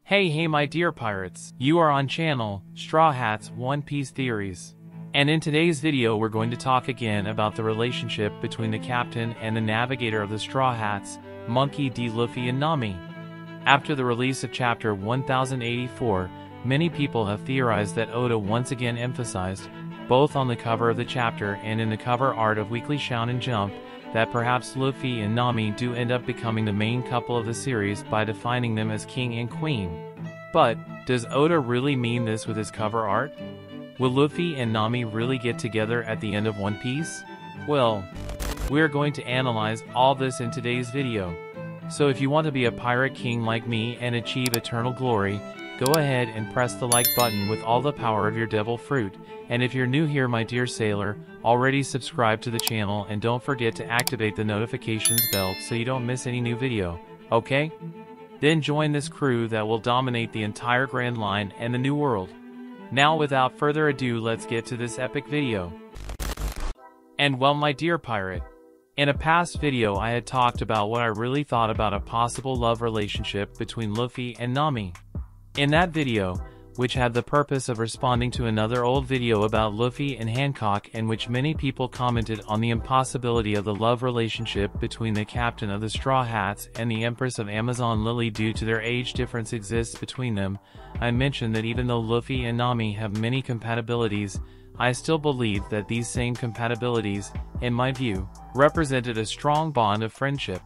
Hey my dear pirates, you are on channel Straw Hats One Piece Theories. And in today's video we're going to talk again about the relationship between the captain and the navigator of the Straw Hats, Monkey D. Luffy and Nami. After the release of chapter 1084, many people have theorized that Oda once again emphasized, both on the cover of the chapter and in the cover art of Weekly Shonen Jump, that perhaps Luffy and Nami do end up becoming the main couple of the series by defining them as king and queen. But, does Oda really mean this with his cover art? Will Luffy and Nami really get together at the end of One Piece? Well, we are going to analyze all this in today's video. So if you want to be a pirate king like me and achieve eternal glory, go ahead and press the like button with all the power of your devil fruit. And if you're new here my dear sailor, already subscribe to the channel and don't forget to activate the notifications bell so you don't miss any new video, okay? Then join this crew that will dominate the entire Grand Line and the New World. Now without further ado, let's get to this epic video. And well my dear pirate, in a past video I had talked about what I really thought about a possible love relationship between Luffy and Nami. In that video, which had the purpose of responding to another old video about Luffy and Hancock, in which many people commented on the impossibility of the love relationship between the captain of the Straw Hats and the Empress of Amazon Lily due to their age difference exists between them, I mentioned that even though Luffy and Nami have many compatibilities, I still believe that these same compatibilities, in my view, represented a strong bond of friendship.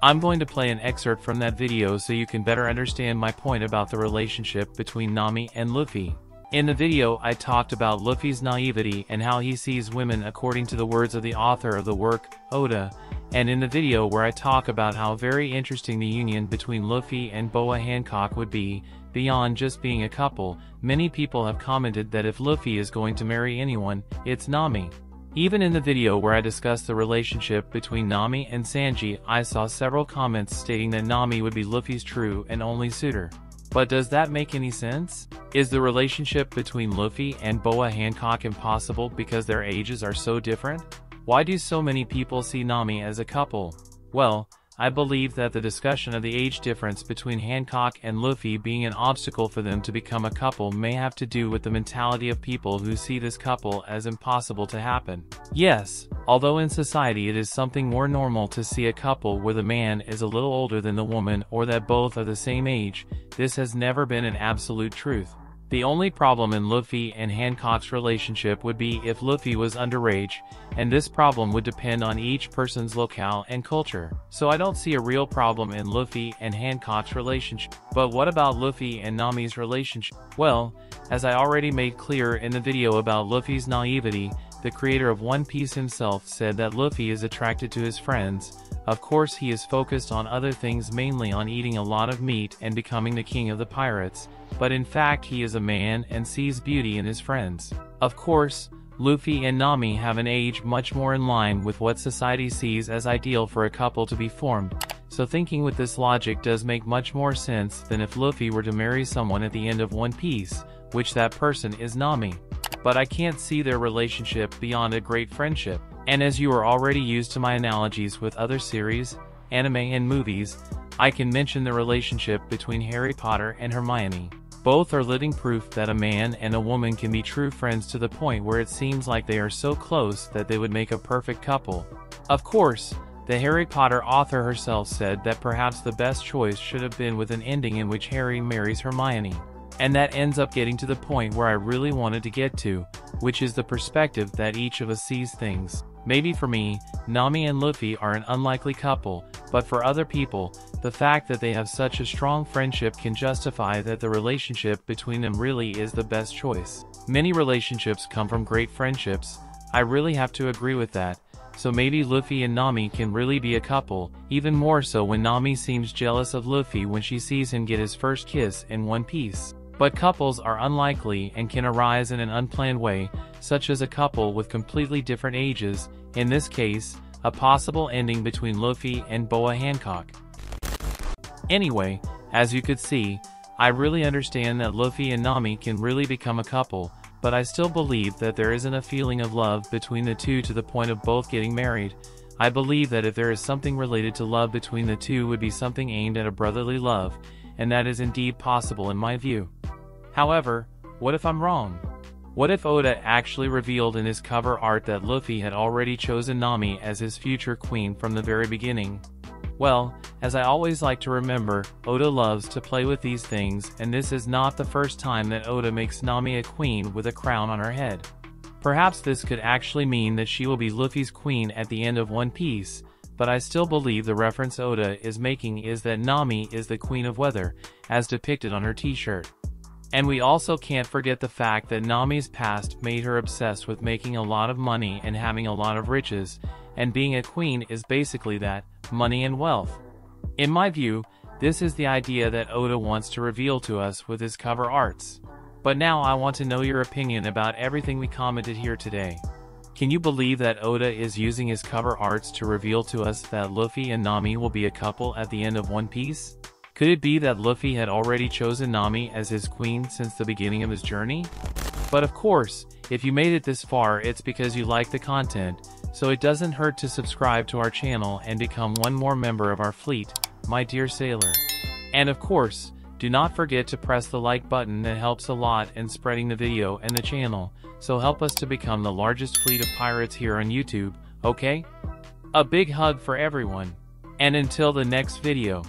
I'm going to play an excerpt from that video so you can better understand my point about the relationship between Nami and Luffy. In the video I talked about Luffy's naivety and how he sees women according to the words of the author of the work, Oda, and in the video where I talk about how very interesting the union between Luffy and Boa Hancock would be, beyond just being a couple, many people have commented that if Luffy is going to marry anyone, it's Nami. Even in the video where I discussed the relationship between Nami and Sanji, I saw several comments stating that Nami would be Luffy's true and only suitor. But does that make any sense? Is the relationship between Luffy and Boa Hancock impossible because their ages are so different? Why do so many people see Nami as a couple? Well, I believe that the discussion of the age difference between Hancock and Luffy being an obstacle for them to become a couple may have to do with the mentality of people who see this couple as impossible to happen. Yes, although in society it is something more normal to see a couple where the man is a little older than the woman or that both are the same age, this has never been an absolute truth. The only problem in Luffy and Hancock's relationship would be if Luffy was underage, and this problem would depend on each person's locale and culture. So I don't see a real problem in Luffy and Hancock's relationship. But what about Luffy and Nami's relationship? Well, as I already made clear in the video about Luffy's naivety, the creator of One Piece himself said that Luffy is attracted to his friends. Of course he is focused on other things, mainly on eating a lot of meat and becoming the king of the pirates, but in fact he is a man and sees beauty in his friends. Of course, Luffy and Nami have an age much more in line with what society sees as ideal for a couple to be formed, so thinking with this logic does make much more sense than if Luffy were to marry someone at the end of One Piece, which that person is Nami. But I can't see their relationship beyond a great friendship. And as you are already used to my analogies with other series, anime and movies, I can mention the relationship between Harry Potter and Hermione. Both are living proof that a man and a woman can be true friends to the point where it seems like they are so close that they would make a perfect couple. Of course, the Harry Potter author herself said that perhaps the best choice should have been with an ending in which Harry marries Hermione. And that ends up getting to the point where I really wanted to get to, which is the perspective that each of us sees things. Maybe for me, Nami and Luffy are an unlikely couple, but for other people, the fact that they have such a strong friendship can justify that the relationship between them really is the best choice. Many relationships come from great friendships, I really have to agree with that, so maybe Luffy and Nami can really be a couple, even more so when Nami seems jealous of Luffy when she sees him get his first kiss in One Piece. But couples are unlikely and can arise in an unplanned way, such as a couple with completely different ages, in this case, a possible ending between Luffy and Boa Hancock. Anyway, as you could see, I really understand that Luffy and Nami can really become a couple, but I still believe that there isn't a feeling of love between the two to the point of both getting married. I believe that if there is something related to love between the two, would be something aimed at a brotherly love, and that is indeed possible in my view. However, what if I'm wrong? What if Oda actually revealed in his cover art that Luffy had already chosen Nami as his future queen from the very beginning? Well, as I always like to remember, Oda loves to play with these things, and this is not the first time that Oda makes Nami a queen with a crown on her head. Perhaps this could actually mean that she will be Luffy's queen at the end of One Piece, but I still believe the reference Oda is making is that Nami is the Queen of Weather, as depicted on her t-shirt. And we also can't forget the fact that Nami's past made her obsessed with making a lot of money and having a lot of riches, and being a queen is basically that, money and wealth. In my view, this is the idea that Oda wants to reveal to us with his cover arts. But now I want to know your opinion about everything we commented here today. Can you believe that Oda is using his cover arts to reveal to us that Luffy and Nami will be a couple at the end of One Piece? Could it be that Luffy had already chosen Nami as his queen since the beginning of his journey? But of course, if you made it this far, it's because you like the content, so it doesn't hurt to subscribe to our channel and become one more member of our fleet, my dear sailor. And of course, do not forget to press the like button. That helps a lot in spreading the video and the channel, so help us to become the largest fleet of pirates here on YouTube, okay? A big hug for everyone. And until the next video.